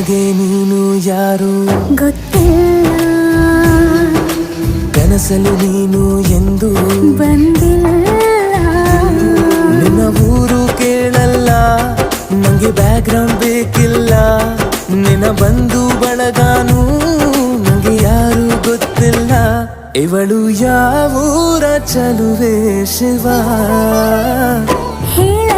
ನನಗೆ ನೀನು ಯಾರು ಗೊತ್ತಿಲ್ಲ, ಕನಸಲು ನೀನು ಎಂದು ಬಂದಿಲ್ಲ. ನಿನ್ನ ಊರು ಕೇಳಲ್ಲ, ನಂಗೆ ಬ್ಯಾಕ್ಗ್ರೌಂಡ್ ಬೇಕಿಲ್ಲ. ನಿನ್ನ ಬಂಧು ಬಳಗಾನು ನಂಗೆ ಯಾರು ಗೊತ್ತಿಲ್ಲ. ಇವಳು ಯಾವೂರ ಚಲುವೆ ಶಿವ ಹೇಳ